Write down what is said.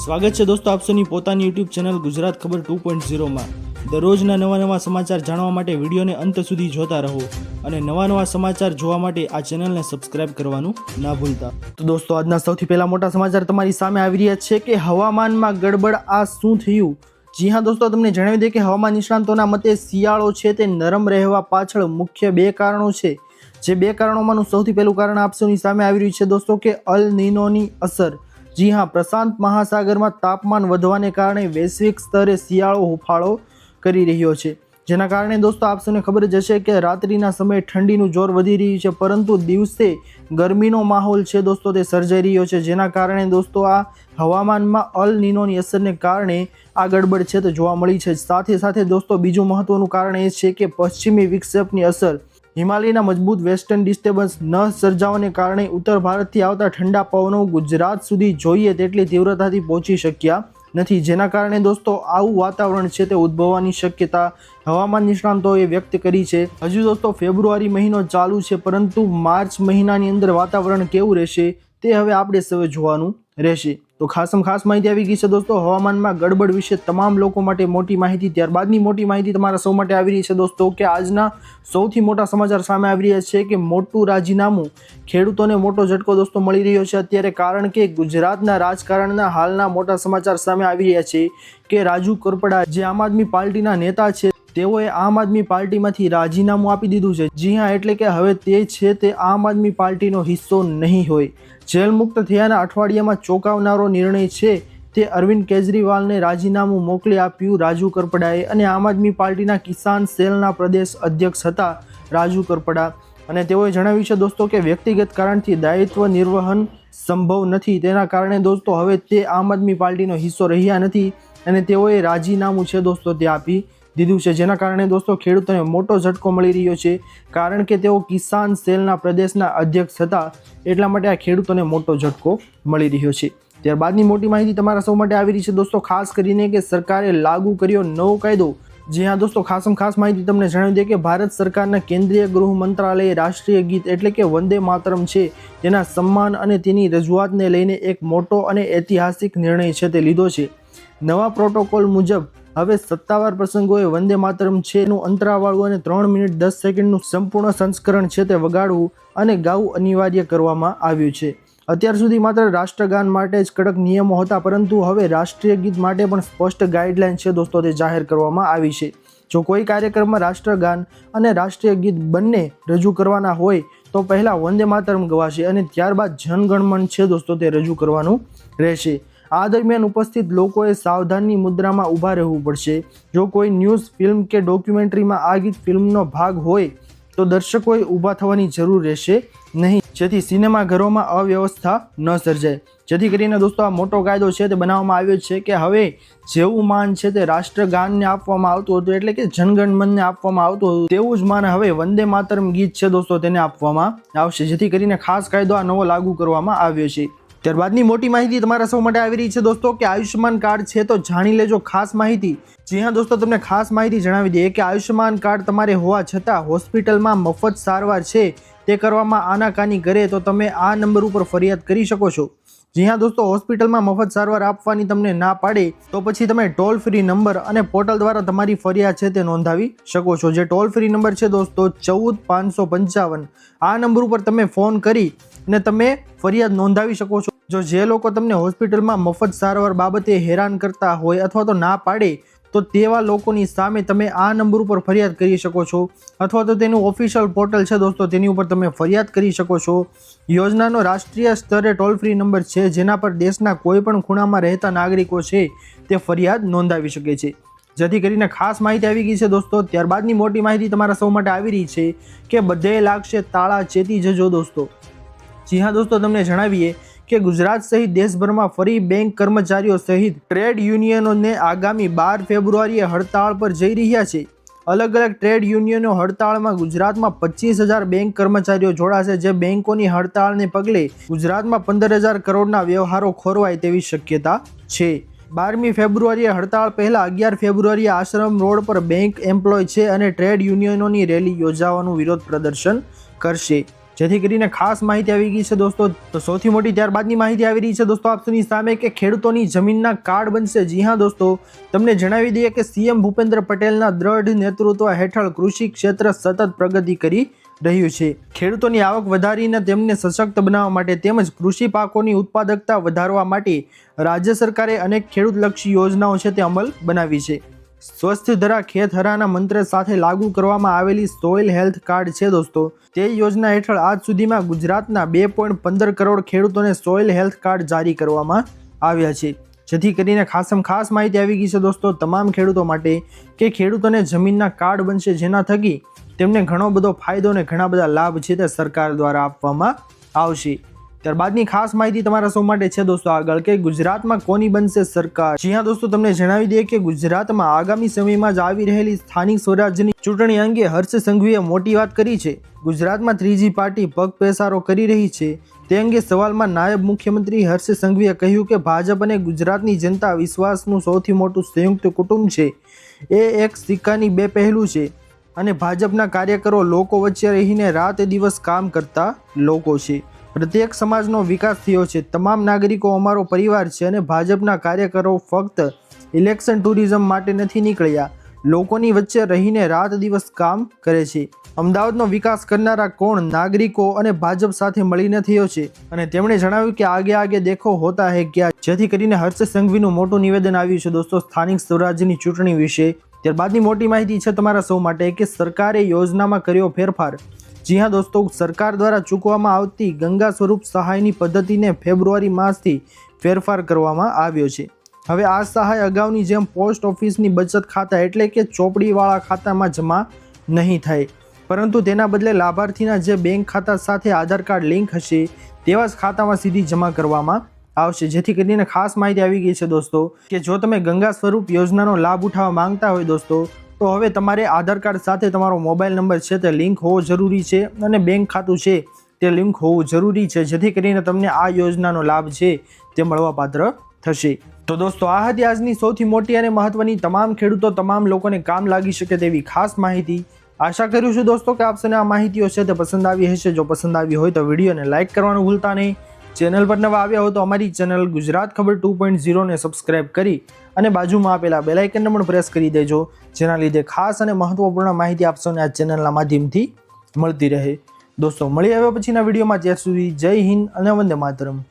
સ્વાગત છે દોસ્તો આપસોની પોતાની યુટ્યુબ ચેનલ ગુજરાત ખબર 2.0 માં દરરોજના નવા સમાચાર જાણવા માટે વિડીયોને અંત સુધી જોતા રહો અને નવા સમાચાર જોવા માટે આ ચેનલને સબસ્ક્રાઇબ કરવાનું ના ભૂલતા। તો દોસ્તો આજના સૌથી પહેલા મોટા સમાચાર તમારી સામે આવી રહ્યા છે કે હવામાનમાં ગડબડ આ શું થયું। જી હા દોસ્તો, તમને જણાવી દે કે હવામાન નિષ્ણાંતોના મતે શિયાળો છે તે નરમ રહેવા પાછળ મુખ્ય બે કારણો છે। જે બે કારણોમાંનું સૌથી પહેલું કારણ આપસોની સામે આવી રહ્યું છે દોસ્તો કે અલ નીનોની અસર। જી હા, પ્રશાંત મહાસાગરમાં તાપમાન વધવાને કારણે વૈશ્વિક સ્તરે શિયાળો હુફાળો કરી રહ્યો છે, જેના કારણે દોસ્તો આપસોને ખબર જ હશે કે રાત્રિના સમયે ઠંડીનું જોર વધી રહ્યું છે, પરંતુ દિવસે ગરમીનો માહોલ છે દોસ્તો તે સર્જાઈ રહ્યો છે, જેના કારણે દોસ્તો આ હવામાનમાં અલ નીનોની અસરને કારણે આ ગડબડ છે તે જોવા મળી છે। સાથે સાથે દોસ્તો બીજું મહત્વનું કારણ એ છે કે પશ્ચિમી વિક્ષેપની અસર હિમાલયના મજબૂત વેસ્ટર્ન ડિસ્ટર્બન્સ ન સર્જાવાને કારણે ઉત્તર ભારતથી આવતા ઠંડા પવનો ગુજરાત સુધી જોઈએ તેટલી તીવ્રતાથી પહોંચી શક્યા નથી, જેના કારણે દોસ્તો આવું વાતાવરણ છે તે ઉદ્ભવવાની શક્યતા હવામાન નિષ્ણાંતોએ વ્યક્ત કરી છે। હજુ દોસ્તો ફેબ્રુઆરી મહિનો ચાલુ છે, પરંતુ માર્ચ મહિનાની અંદર વાતાવરણ કેવું રહેશે તે હવે આપણે સૌએ જોવાનું રહેશે। તો ખાસ માહિતી આવી ગઈ છે દોસ્તો હવામાનમાં ગડબડ વિશે તમામ લોકો માટે મોટી માહિતી। ત્યારબાદની મોટી માહિતી તમારા સૌ માટે આવી રહી છે દોસ્તો કે આજના સૌથી મોટા સમાચાર સામે આવી રહ્યા છે કે મોટું રાજીનામું, ખેડૂતોને મોટો ઝટકો દોસ્તો મળી રહ્યો છે અત્યારે, કારણ કે ગુજરાતના રાજકારણના હાલના મોટા સમાચાર સામે આવી રહ્યા છે કે રાજુ કરપડા જે આમ આદમી પાર્ટીના નેતા છે તેઓએ આમ આદમી પાર્ટીમાંથી રાજીનામું આપી દીધું છે। જી હા, એટલે કે હવે તે છે તે આમ આદમી પાર્ટીનો હિસ્સો નહીં હોય। જેલ મુક્ત થયાના અઠવાડિયામાં ચોંકાવનારો નિર્ણય છે તે અરવિંદ કેજરીવાલને રાજીનામું મોકલી આપ્યું રાજુ કરપડાએ, અને આમ આદમી પાર્ટીના કિસાન સેલના પ્રદેશ અધ્યક્ષ હતા રાજુ કરપડા, અને તેઓએ જણાવ્યું છે દોસ્તો કે વ્યક્તિગત કારણથી દાયિત્વ નિર્વહન સંભવ નથી, તેના કારણે દોસ્તો હવે તે આમ આદમી પાર્ટીનો હિસ્સો રહ્યા નથી અને તેઓએ રાજીનામું છે દોસ્તો તે આપી દીધું છે, જેના કારણે દોસ્તો ખેડૂતોને મોટો ઝટકો મળી રહ્યો છે, કારણ કે તેઓ કિસાન સેલના પ્રદેશના અધ્યક્ષ હતા, એટલા માટે આ ખેડૂતોને મોટો ઝટકો મળી રહ્યો છે। ત્યારબાદની મોટી માહિતી તમારા સૌ માટે આવી રહી છે દોસ્તો, ખાસ કરીને કે સરકારે લાગુ કર્યો નવો કાયદો। જી હા દોસ્તો, ખાસ માહિતી તમને જણાવી દે કે ભારત સરકારના કેન્દ્રીય ગૃહ મંત્રાલયે રાષ્ટ્રીય ગીત એટલે કે વંદે માતરમ છે તેના સન્માન અને તેની રજૂઆતને લઈને એક મોટો અને ઐતિહાસિક નિર્ણય છે તે લીધો છે। નવા પ્રોટોકોલ મુજબ હવે સત્તાવાર પ્રસંગોએ વંદે માતરમ છે એનું અંતરાવાળું અને 3 મિનિટ 10 સેકન્ડનું સંપૂર્ણ સંસ્કરણ છે તે વગાડવું અને ગાવું અનિવાર્ય કરવામાં આવ્યું છે। અત્યાર સુધી માત્ર રાષ્ટ્રગાન માટે જ કડક નિયમો હતા, પરંતુ હવે રાષ્ટ્રીય ગીત માટે પણ સ્પષ્ટ ગાઈડલાઈન છે દોસ્તો તે જાહેર કરવામાં આવી છે। જો કોઈ કાર્યક્રમમાં રાષ્ટ્રગાન અને રાષ્ટ્રીય ગીત બંને રજૂ કરવાના હોય તો પહેલા વંદે માતરમ ગવાશે અને ત્યારબાદ જનગણમન છે દોસ્તો તે રજૂ કરવાનું રહેશે। આ દરમિયાન ઉપસ્થિત લોકોએ સાવધાનની મુદ્રામાં ઊભા રહેવું પડશે। જો કોઈ ન્યૂઝ ફિલ્મ કે ડોક્યુમેન્ટરીમાં આ ગીત ફિલ્મનો ભાગ હોય તો દર્શકોએ ઊભા થવાની જરૂર રહેશે નહીં, જેથી સિનેમાઘરોમાં અવ્યવસ્થા ન સર્જાય। જેથી કરીને દોસ્તો આ મોટો કાયદો છે તે બનાવવામાં આવ્યો છે કે હવે જેવું માન છે તે રાષ્ટ્રગાનને આપવામાં આવતું હતું એટલે કે જનગણમનને આપવામાં આવતું હતું, તેવું જ માન હવે વંદે માતરમ ગીત છે દોસ્તો તેને આપવામાં આવશે, જેથી કરીને ખાસ કાયદો આ નવો લાગુ કરવામાં આવ્યો છે। ત્યારબાદની મોટી માહિતી તમારા સૌ માટે આવી રહી છે દોસ્તો કે આયુષ્યમાન કાર્ડ છે તો જાણી લેજો ખાસ માહિતી। જી હા દોસ્તો, તમને ખાસ માહિતી જણાવી દઈએ કે આયુષ્યમાન કાર્ડ તમારે હોવા છતાં હોસ્પિટલમાં મફત સારવાર છે તે કરવામાં આનાકાની કરે તો તમે આ નંબર ઉપર ફરિયાદ કરી શકો છો। જી હા દોસ્તો, હોસ્પિટલમાં મફત સારવાર આપવાની તમને ના પાડે તો પછી તમે ટોલ ફ્રી નંબર અને પોર્ટલ દ્વારા તમારી ફરિયાદ છે તે નોંધાવી શકો છો। જે ટોલ ફ્રી નંબર છે દોસ્તો 14555, આ નંબર ઉપર તમે ફોન કરી અને તમે ફરિયાદ નોંધાવી શકો છો। જો જે લોકો તમને હોસ્પિટલમાં મફત સારવાર બાબતે હેરાન કરતા હોય અથવા તો ના પાડે તો તેવા લોકોની સામે તમે આ નંબર ઉપર ફરિયાદ કરી શકો છો, અથવા તો તેનું ઓફિશિયલ પોર્ટલ છે દોસ્તો તેની ઉપર તમે ફરિયાદ કરી શકો છો। યોજનાનો રાષ્ટ્રીય સ્તરે ટોલ ફ્રી નંબર છે જેના પર દેશના કોઈ પણ ખૂણામાં રહેતા નાગરિકો છે તે ફરિયાદ નોંધાવી શકે છે, જેથી કરીને ખાસ માહિતી આવી ગઈ છે દોસ્તો। ત્યારબાદની મોટી માહિતી તમારા સૌ માટે આવી રહી છે કે બધે લાગશે તાળા, ચેતી જજો દોસ્તો। જી હા દોસ્તો, તમને જણાવીએ કે ગુજરાત સહિત દેશભરમાં ફરી બેંક કર્મચારીઓ સહિત ટ્રેડ યુનિયનોને આગામી 12 ફેબ્રુઆરીએ હડતાળ પર જઈ રહ્યા છે। અલગ અલગ ટ્રેડ યુનિયનો હડતાળમાં ગુજરાતમાં 25,000 બેંક કર્મચારીઓ જોડાશે, જે બેંકોની હડતાળને પગલે ગુજરાતમાં 15,000 કરોડના વ્યવહારો ખોરવાય તેવી શક્યતા છે। 12મી ફેબ્રુઆરીએ હડતાળ પહેલા 11 ફેબ્રુઆરીએ આશ્રમ રોડ પર બેંક એમ્પ્લોય છે અને ટ્રેડ યુનિયનોની રેલી યોજવાનું વિરોધ પ્રદર્શન કરશે। જેથી કરીને ખાસ માહિતી આવી ગઈ છે દોસ્તો। તો સૌથી મોટી ત્યારબાદની માહિતી આવી રહી છે દોસ્તો આપની સામે કે ખેડૂતોની જમીનના કાર્ડ બનશે। જી હા દોસ્તો, તમને જણાવી દઈએ કે સીએમ ભૂપેન્દ્ર પટેલના દ્રઢ નેતૃત્વ હેઠળ કૃષિ ક્ષેત્ર સતત પ્રગતિ કરી રહ્યું છે। ખેડૂતોની આવક વધારીને તેમને સશક્ત બનાવવા માટે તેમજ કૃષિ પાકોની ઉત્પાદકતા વધારવા માટે રાજ્ય સરકારે અનેક ખેડૂતલક્ષી યોજનાઓ છે તે અમલ બનાવી છે। સ્વસ્થ ધરા ખેત હરાના મંત્ર સાથે લાગુ કરવામાં આવેલી સોઇલ હેલ્થ કાર્ડ છે દોસ્તો। તે યોજના હેઠળ આજ સુધીમાં ગુજરાતના 2.15 કરોડ ખેડૂતોને સોઇલ હેલ્થ કાર્ડ જારી કરવામાં આવ્યા છે। જેથી કરીને ખાસ માહિતી આવી ગઈ છે દોસ્તો તમામ ખેડૂતો માટે કે ખેડૂતોને જમીનના કાર્ડ બનશે, જેના થકી તેમને ઘણો બધો ફાયદો અને ઘણા બધા લાભ છે તે સરકાર દ્વારા આપવામાં આવશે। ત્યારબાદની ખાસ માહિતી તમારા સૌ માટે છે દોસ્તો આગળ કે ગુજરાતમાં કોની બનશે સરકાર। જી હા દોસ્તો, તમને જણાવી દઈએ કે ગુજરાતમાં આગામી સમયમાં જ આવી રહેલી સ્થાનિક સ્વરાજ્યની ચૂંટણી અંગે હર્ષ સંઘવીએ મોટી વાત કરી છે। ગુજરાતમાં ત્રીજી પાર્ટી પગપેસારો કરી રહી છે તે અંગે સવાલમાં નાયબ મુખ્યમંત્રી હર્ષ સંઘવીએ કહ્યું કે ભાજપ અને ગુજરાતની જનતા વિશ્વાસનું સૌથી મોટું સંયુક્ત કુટુંબ છે। એ એક સિક્કાની બે પહેલું છે અને ભાજપના કાર્યકરો લોકો વચ્ચે રહીને રાત દિવસ કામ કરતા લોકો છે। પ્રત્યેક સમાજનો વિકાસ થયો છે। તમામ નાગરિકો અમારો પરિવાર છે અને ભાજપના કાર્યકરો ફક્ત ઇલેક્શન ટુરિઝમ માટે નથી નીકળ્યા, લોકોની વચ્ચે રહીને રાત દિવસ કામ કરે છે। અમદાવાદનો વિકાસ કરનારા કોણ નાગરિકો અને ભાજપ સાથે મળીને થયો છે અને તેમણે જણાવ્યું કે આગે આગે દેખો હોતા હૈ ક્યા। જેથી કરીને હર્ષ સંઘવીનું મોટું નિવેદન આવ્યું છે દોસ્તો સ્થાનિક સ્વરાજ્યની ચૂંટણી વિશે। ત્યારબાદની મોટી માહિતી છે તમારા સૌ માટે કે સરકારે યોજનામાં કર્યો ફેરફાર। જી હા દોસ્તો, સરકાર દ્વારા ચૂકવવામાં આવતી ગંગા સ્વરૂપ સહાયની પદ્ધતિને ફેબ્રુઆરી માસથી ફેરફાર કરવામાં આવ્યો છે। હવે આ સહાય અગાઉની જેમ પોસ્ટ ઓફિસની બચત ખાતા એટલે કે ચોપડીવાળા ખાતામાં જમા નહીં થાય, પરંતુ તેના બદલે લાભાર્થીના જે બેંક ખાતા સાથે આધાર કાર્ડ લિંક હશે તેવા જ ખાતામાં સીધી જમા કરવામાં આવશે। જેથી કરીને ખાસ માહિતી આવી ગઈ છે દોસ્તો કે જો તમે ગંગા સ્વરૂપ યોજનાનો લાભ ઉઠાવવા માંગતા હોય દોસ્તો તો હવે તમારે આધાર કાર્ડ સાથે તમારો મોબાઈલ નંબર છે તે લિંક હોવો જરૂરી છે અને બેંક ખાતું છે તે લિંક હોવું જરૂરી છે, જેથી કરીને તમને આ યોજનાનો લાભ છે તે મળવાપાત્ર થશે। તો દોસ્તો આ હતી આજની સૌથી મોટી અને મહત્વની તમામ ખેડૂતો તમામ લોકોને કામ લાગી શકે તેવી ખાસ માહિતી। આશા કરું છું દોસ્તો કે આપને આ માહિતીઓ છે તે પસંદ આવી હશે। જો પસંદ આવી હોય તો વિડીયોને લાઇક કરવાનું ભૂલતા નહીં। ચેનલ પર નવા આવ્યા હો તો અમારી ચેનલ ગુજરાત ખબર 2.0 ને સબસ્ક્રાઇબ કરી અને બાજુમાં આપેલા બેલ આઇકનને પણ પ્રેસ કરી દેજો, જેના લીધે ખાસ અને મહત્વપૂર્ણ માહિતી આપશોને આ ચેનલના માધ્યમથી મળતી રહે। દોસ્તો મળી આવ્યા પછીના વિડીયોમાં, ત્યાં સુધી જય હિન્દ અને વંદે માતરમ।